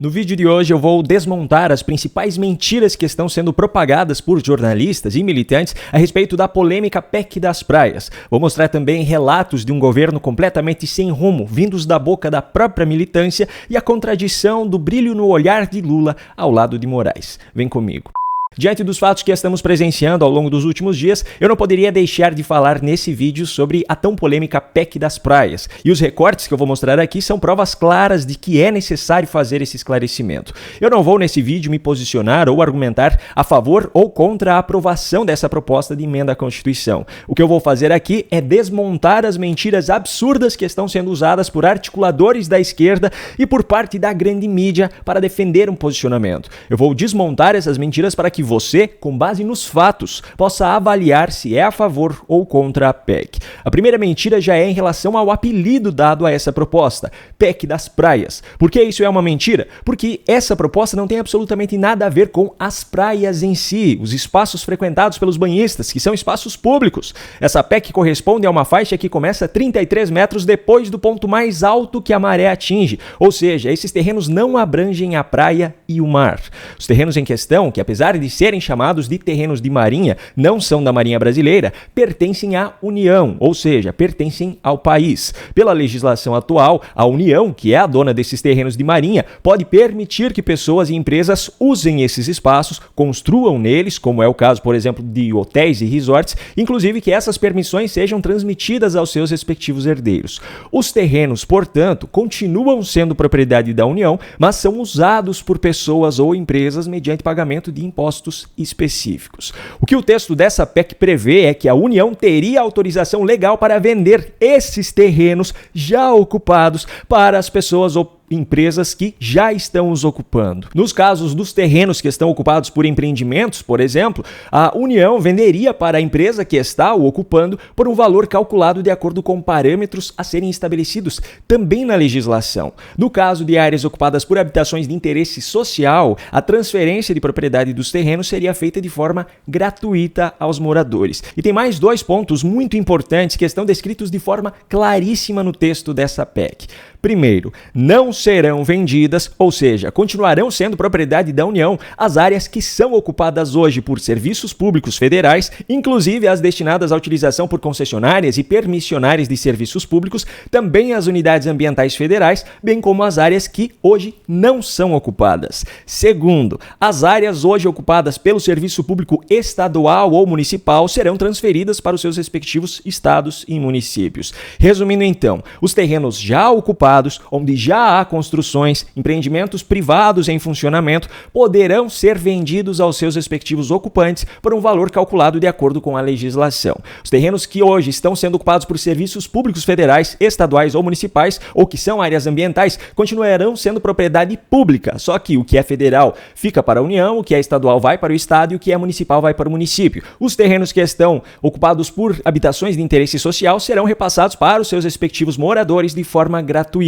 No vídeo de hoje eu vou desmontar as principais mentiras que estão sendo propagadas por jornalistas e militantes a respeito da polêmica PEC das praias. Vou mostrar também relatos de um governo completamente sem rumo, vindos da boca da própria militância, e a contradição do brilho no olhar de Lula ao lado de Moraes. Vem comigo. Diante dos fatos que estamos presenciando ao longo dos últimos dias, eu não poderia deixar de falar nesse vídeo sobre a tão polêmica PEC das praias. E os recortes que eu vou mostrar aqui são provas claras de que é necessário fazer esse esclarecimento. Eu não vou nesse vídeo me posicionar ou argumentar a favor ou contra a aprovação dessa proposta de emenda à Constituição. O que eu vou fazer aqui é desmontar as mentiras absurdas que estão sendo usadas por articuladores da esquerda e por parte da grande mídia para defender um posicionamento. Eu vou desmontar essas mentiras para que você, com base nos fatos, possa avaliar se é a favor ou contra a PEC. A primeira mentira já é em relação ao apelido dado a essa proposta, PEC das praias. Por que isso é uma mentira? Porque essa proposta não tem absolutamente nada a ver com as praias em si, os espaços frequentados pelos banhistas, que são espaços públicos. Essa PEC corresponde a uma faixa que começa 33 metros depois do ponto mais alto que a maré atinge, ou seja, esses terrenos não abrangem a praia e o mar. Os terrenos em questão, que apesar de serem chamados de terrenos de marinha, não são da Marinha Brasileira, pertencem à União, ou seja, pertencem ao país. Pela legislação atual, a União, que é a dona desses terrenos de marinha, pode permitir que pessoas e empresas usem esses espaços, construam neles, como é o caso, por exemplo, de hotéis e resorts, inclusive que essas permissões sejam transmitidas aos seus respectivos herdeiros. Os terrenos, portanto, continuam sendo propriedade da União, mas são usados por pessoas ou empresas mediante pagamento de impostos específicos. O que o texto dessa PEC prevê é que a União teria autorização legal para vender esses terrenos já ocupados para as pessoas ou empresas que já estão os ocupando. Nos casos dos terrenos que estão ocupados por empreendimentos, por exemplo, a União venderia para a empresa que está o ocupando por um valor calculado de acordo com parâmetros a serem estabelecidos também na legislação. No caso de áreas ocupadas por habitações de interesse social, a transferência de propriedade dos terrenos seria feita de forma gratuita aos moradores. E tem mais dois pontos muito importantes que estão descritos de forma claríssima no texto dessa PEC. Primeiro, não serão vendidas, ou seja, continuarão sendo propriedade da União, as áreas que são ocupadas hoje por serviços públicos federais, inclusive as destinadas à utilização por concessionárias e permissionárias de serviços públicos, também as unidades ambientais federais, bem como as áreas que hoje não são ocupadas. Segundo, as áreas hoje ocupadas pelo serviço público estadual ou municipal serão transferidas para os seus respectivos estados e municípios. Resumindo então, os terrenos já ocupados, onde já há construções, empreendimentos privados em funcionamento, poderão ser vendidos aos seus respectivos ocupantes por um valor calculado de acordo com a legislação. Os terrenos que hoje estão sendo ocupados por serviços públicos federais, estaduais ou municipais, ou que são áreas ambientais, continuarão sendo propriedade pública, só que o que é federal fica para a União, o que é estadual vai para o estado e o que é municipal vai para o município. Os terrenos que estão ocupados por habitações de interesse social serão repassados para os seus respectivos moradores de forma gratuita.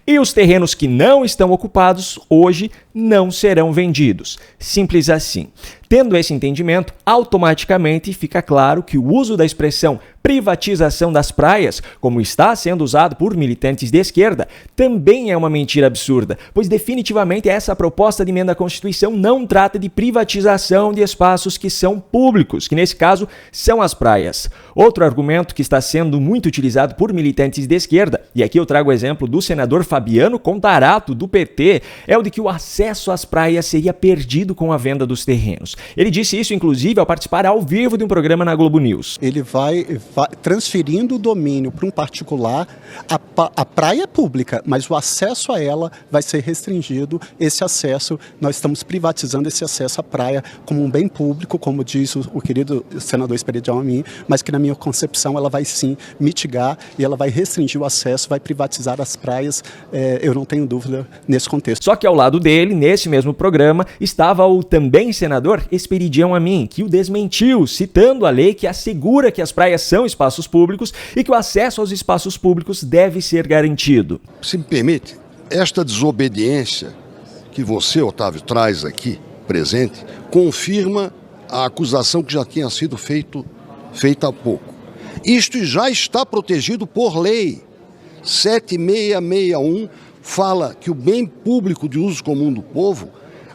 E os terrenos que não estão ocupados hoje não serão vendidos. Simples assim. Tendo esse entendimento, automaticamente fica claro que o uso da expressão privatização das praias, como está sendo usado por militantes de esquerda, também é uma mentira absurda, pois definitivamente essa proposta de emenda à Constituição não trata de privatização de espaços que são públicos, que nesse caso são as praias. Outro argumento que está sendo muito utilizado por militantes de esquerda, e aqui eu trago o exemplo do senador Fabiano Contarato, do PT, é o de que o acesso às praias seria perdido com a venda dos terrenos. Ele disse isso, inclusive, ao participar ao vivo de um programa na Globo News. Ele vai transferindo o domínio para um particular. A praia é pública, mas o acesso a ela vai ser restringido. Esse acesso, nós estamos privatizando esse acesso à praia como um bem público, como diz o querido senador Esperidião Amin, mas que na minha concepção ela vai sim mitigar e ela vai restringir o acesso, vai privatizar as praias, eu não tenho dúvida nesse contexto. Só que ao lado dele, nesse mesmo programa, estava o também senador Esperidião Amin, que o desmentiu, citando a lei que assegura que as praias são espaços públicos e que o acesso aos espaços públicos deve ser garantido. Se me permite, esta desobediência que você, Otávio, traz aqui, presente, confirma a acusação que já tinha sido feita há pouco. Isto já está protegido por lei. 7661 fala que o bem público de uso comum do povo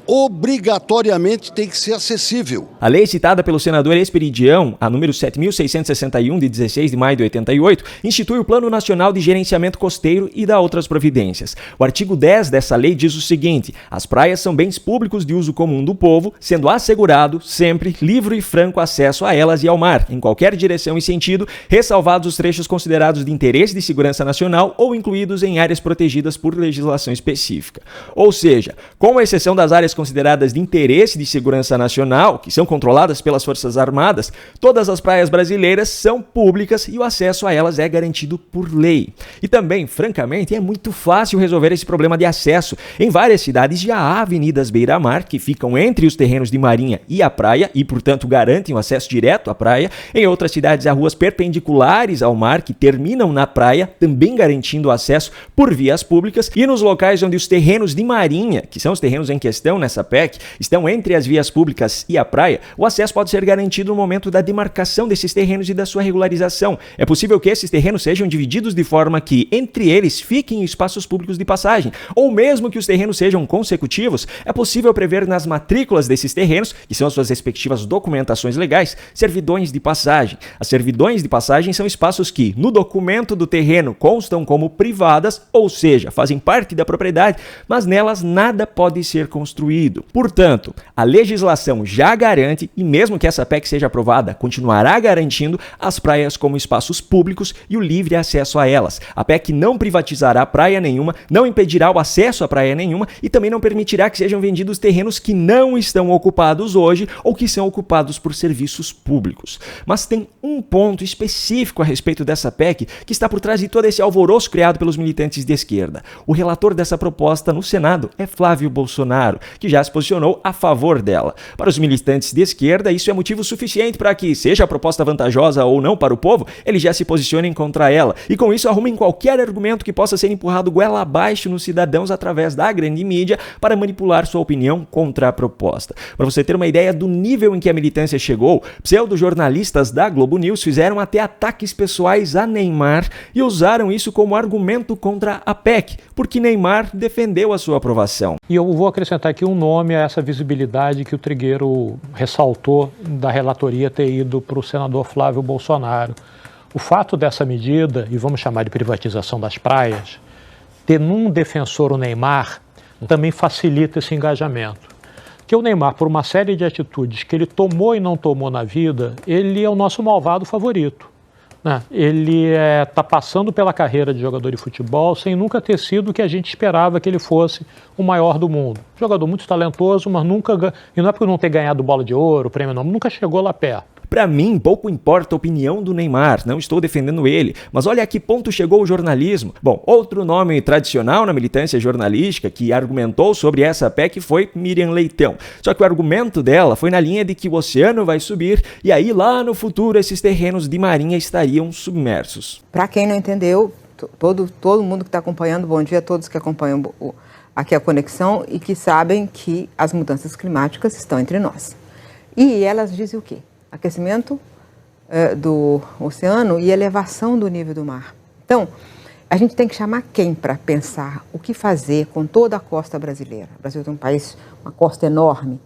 obrigatoriamente tem que ser acessível. A lei citada pelo senador Esperidião, a número 7.661, de 16 de maio de 88, institui o Plano Nacional de Gerenciamento Costeiro e dá outras providências. O artigo 10 dessa lei diz o seguinte: as praias são bens públicos de uso comum do povo, sendo assegurado sempre livre e franco acesso a elas e ao mar, em qualquer direção e sentido, ressalvados os trechos considerados de interesse de segurança nacional ou incluídos em áreas protegidas por legislação específica. Ou seja, com exceção das áreas consideradas de interesse de segurança nacional, que são controladas pelas Forças Armadas, todas as praias brasileiras são públicas e o acesso a elas é garantido por lei. E também, francamente, é muito fácil resolver esse problema de acesso. Em várias cidades já há avenidas beira-mar que ficam entre os terrenos de marinha e a praia e, portanto, garantem o acesso direto à praia. Em outras cidades há ruas perpendiculares ao mar que terminam na praia, também garantindo o acesso por vias públicas. E nos locais onde os terrenos de marinha, que são os terrenos em questão nessa PEC, estão entre as vias públicas e a praia, o acesso pode ser garantido no momento da demarcação desses terrenos e da sua regularização. É possível que esses terrenos sejam divididos de forma que entre eles fiquem espaços públicos de passagem, ou mesmo que os terrenos sejam consecutivos, é possível prever nas matrículas desses terrenos, que são as suas respectivas documentações legais, servidões de passagem. As servidões de passagem são espaços que, no documento do terreno, constam como privadas, ou seja, fazem parte da propriedade, mas nelas nada pode ser construído. Portanto, a legislação já garante, e mesmo que essa PEC seja aprovada, continuará garantindo as praias como espaços públicos e o livre acesso a elas. A PEC não privatizará praia nenhuma, não impedirá o acesso a praia nenhuma e também não permitirá que sejam vendidos terrenos que não estão ocupados hoje ou que são ocupados por serviços públicos. Mas tem um ponto específico a respeito dessa PEC que está por trás de todo esse alvoroço criado pelos militantes de esquerda. O relator dessa proposta no Senado é Flávio Bolsonaro, que já se posicionou a favor dela. Para os militantes de esquerda, isso é motivo suficiente para que, seja a proposta vantajosa ou não para o povo, eles já se posicionem contra ela. E com isso arrumem qualquer argumento que possa ser empurrado goela abaixo nos cidadãos através da grande mídia para manipular sua opinião contra a proposta. Para você ter uma ideia do nível em que a militância chegou, pseudo-jornalistas da Globo News fizeram até ataques pessoais a Neymar e usaram isso como argumento contra a PEC, porque Neymar defendeu a sua aprovação. E eu vou acrescentar aqui um nome a essa visibilidade que o Trigueiro ressaltou da relatoria ter ido para o senador Flávio Bolsonaro. O fato dessa medida, e vamos chamar de privatização das praias, ter num defensor o Neymar, também facilita esse engajamento. Que o Neymar, por uma série de atitudes que ele tomou e não tomou na vida, ele é o nosso malvado favorito. Ele está passando pela carreira de jogador de futebol sem nunca ter sido o que a gente esperava que ele fosse o maior do mundo. Jogador muito talentoso, mas nunca, e não é por não ter ganhado bola de ouro, prêmio não, nunca chegou lá perto. Para mim, pouco importa a opinião do Neymar, não estou defendendo ele, mas olha a que ponto chegou o jornalismo. Bom, outro nome tradicional na militância jornalística que argumentou sobre essa PEC foi Miriam Leitão. Só que o argumento dela foi na linha de que o oceano vai subir e aí lá no futuro esses terrenos de marinha estariam submersos. Para quem não entendeu, todo mundo que está acompanhando, bom dia a todos que acompanham aqui a Conexão e que sabem que as mudanças climáticas estão entre nós. E elas dizem o quê? Aquecimento do oceano e elevação do nível do mar. Então, a gente tem que chamar quem para pensar o que fazer com toda a costa brasileira. O Brasil tem um país, uma costa enorme.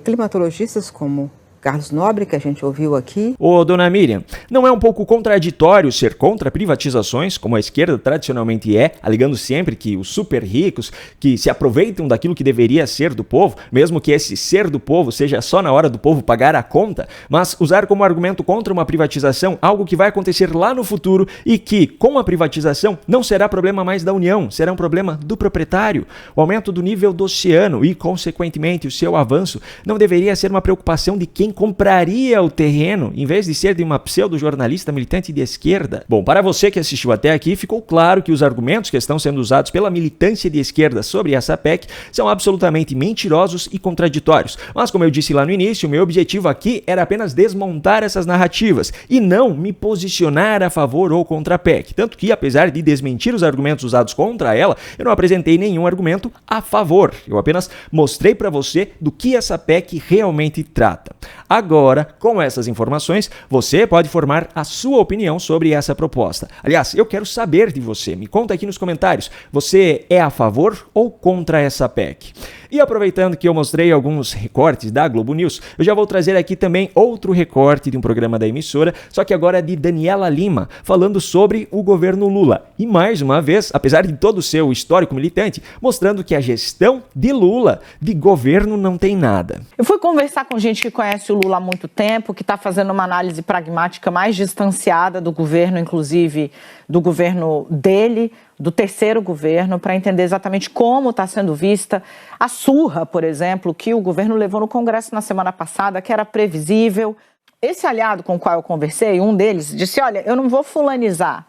Climatologistas como Carlos Nobre, que a gente ouviu aqui. Ô, dona Miriam, não é um pouco contraditório ser contra privatizações, como a esquerda tradicionalmente é, alegando sempre que os super ricos, que se aproveitam daquilo que deveria ser do povo, mesmo que esse ser do povo seja só na hora do povo pagar a conta, mas usar como argumento contra uma privatização algo que vai acontecer lá no futuro e que, com a privatização, não será problema mais da União, será um problema do proprietário. O aumento do nível do oceano e, consequentemente, o seu avanço não deveria ser uma preocupação de quem compraria o terreno, em vez de ser de uma pseudo-jornalista militante de esquerda. Bom, para você que assistiu até aqui, ficou claro que os argumentos que estão sendo usados pela militância de esquerda sobre essa PEC são absolutamente mentirosos e contraditórios. Mas, como eu disse lá no início, o meu objetivo aqui era apenas desmontar essas narrativas e não me posicionar a favor ou contra a PEC. Tanto que, apesar de desmentir os argumentos usados contra ela, eu não apresentei nenhum argumento a favor. Eu apenas mostrei para você do que essa PEC realmente trata. Agora, com essas informações, você pode formar a sua opinião sobre essa proposta. Aliás, eu quero saber de você. Me conta aqui nos comentários. Você é a favor ou contra essa PEC? E aproveitando que eu mostrei alguns recortes da Globo News, eu já vou trazer aqui também outro recorte de um programa da emissora, só que agora de Daniela Lima, falando sobre o governo Lula. E mais uma vez, apesar de todo o seu histórico militante, mostrando que a gestão de Lula, de governo, não tem nada. Eu fui conversar com gente que conhece o Lula há muito tempo, que está fazendo uma análise pragmática mais distanciada do governo, inclusive do governo dele, do terceiro governo, para entender exatamente como está sendo vista a surra, por exemplo, que o governo levou no Congresso na semana passada, que era previsível. Esse aliado com o qual eu conversei, um deles, disse, olha, eu não vou fulanizar,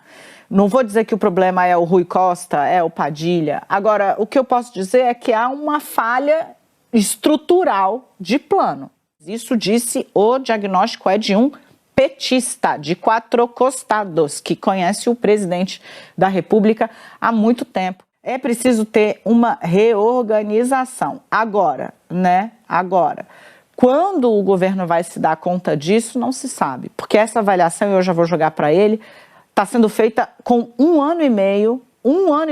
não vou dizer que o problema é o Rui Costa, é o Padilha. Agora, o que eu posso dizer é que há uma falha estrutural de plano. Isso disse o diagnóstico é de um petista de 4 costados, que conhece o presidente da República há muito tempo. É preciso ter uma reorganização. Agora, quando o governo vai se dar conta disso, não se sabe. Porque essa avaliação, eu já vou jogar para ele, está sendo feita com 1 ano e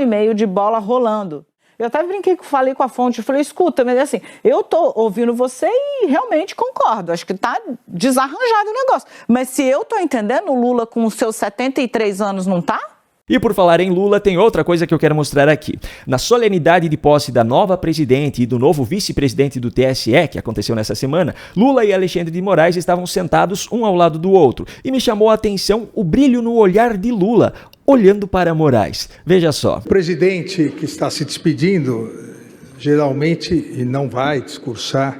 meio de bola rolando. Eu até falei com a fonte, falei, escuta, mas assim, eu tô ouvindo você e realmente concordo, acho que tá desarranjado o negócio. Mas se eu tô entendendo, o Lula com os seus 73 anos não tá? E por falar em Lula, tem outra coisa que eu quero mostrar aqui. Na solenidade de posse da nova presidente e do novo vice-presidente do TSE, que aconteceu nessa semana, Lula e Alexandre de Moraes estavam sentados um ao lado do outro. E me chamou a atenção o brilho no olhar de Lula, olhando para Moraes. Veja só. O presidente que está se despedindo, geralmente, e não vai discursar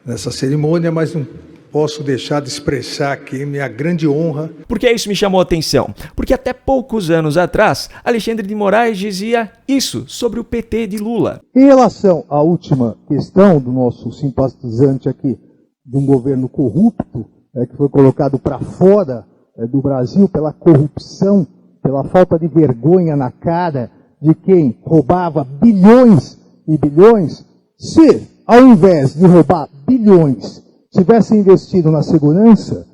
nessa cerimônia, mas não posso deixar de expressar aqui minha grande honra. Por que isso me chamou a atenção? Porque até poucos anos atrás, Alexandre de Moraes dizia isso sobre o PT de Lula. Em relação à última questão do nosso simpatizante aqui, de um governo corrupto, que foi colocado para fora do Brasil pela corrupção, pela falta de vergonha na cara de quem roubava bilhões e bilhões, se, ao invés de roubar bilhões, tivesse investido na segurança,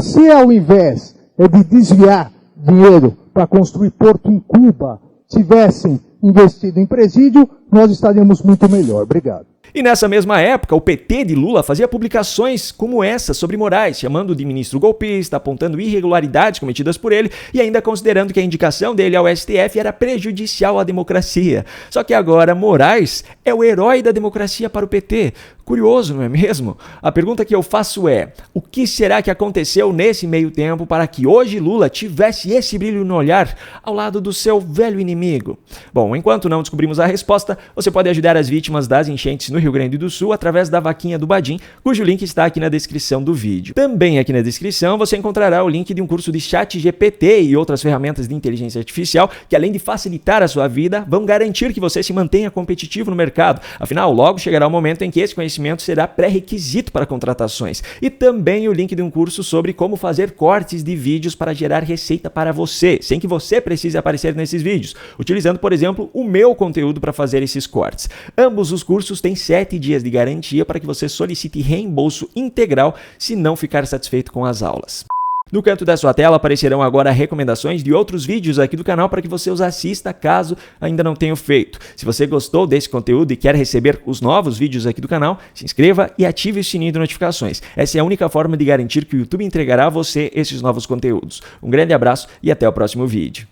se ao invés de desviar dinheiro para construir porto em Cuba, tivessem investido em presídio, nós estaríamos muito melhor. Obrigado. E nessa mesma época, o PT de Lula fazia publicações como essa sobre Moraes, chamando de ministro golpista, apontando irregularidades cometidas por ele e ainda considerando que a indicação dele ao STF era prejudicial à democracia. Só que agora Moraes é o herói da democracia para o PT. Curioso, não é mesmo? A pergunta que eu faço é, o que será que aconteceu nesse meio tempo para que hoje Lula tivesse esse brilho no olhar ao lado do seu velho inimigo? Bom, enquanto não descobrimos a resposta, você pode ajudar as vítimas das enchentes no Rio Grande do Sul através da vaquinha do Badim, cujo link está aqui na descrição do vídeo. Também aqui na descrição você encontrará o link de um curso de ChatGPT e outras ferramentas de inteligência artificial que, além de facilitar a sua vida, vão garantir que você se mantenha competitivo no mercado. Afinal, logo chegará o momento em que esse conhecimento será pré-requisito para contratações. E também o link de um curso sobre como fazer cortes de vídeos para gerar receita para você, sem que você precise aparecer nesses vídeos, utilizando, por exemplo, o meu conteúdo para fazer esses cortes. Ambos os cursos têm 7 dias de garantia para que você solicite reembolso integral se não ficar satisfeito com as aulas. No canto da sua tela aparecerão agora recomendações de outros vídeos aqui do canal para que você os assista caso ainda não tenha feito. Se você gostou desse conteúdo e quer receber os novos vídeos aqui do canal, se inscreva e ative o sininho de notificações. Essa é a única forma de garantir que o YouTube entregará a você esses novos conteúdos. Um grande abraço e até o próximo vídeo.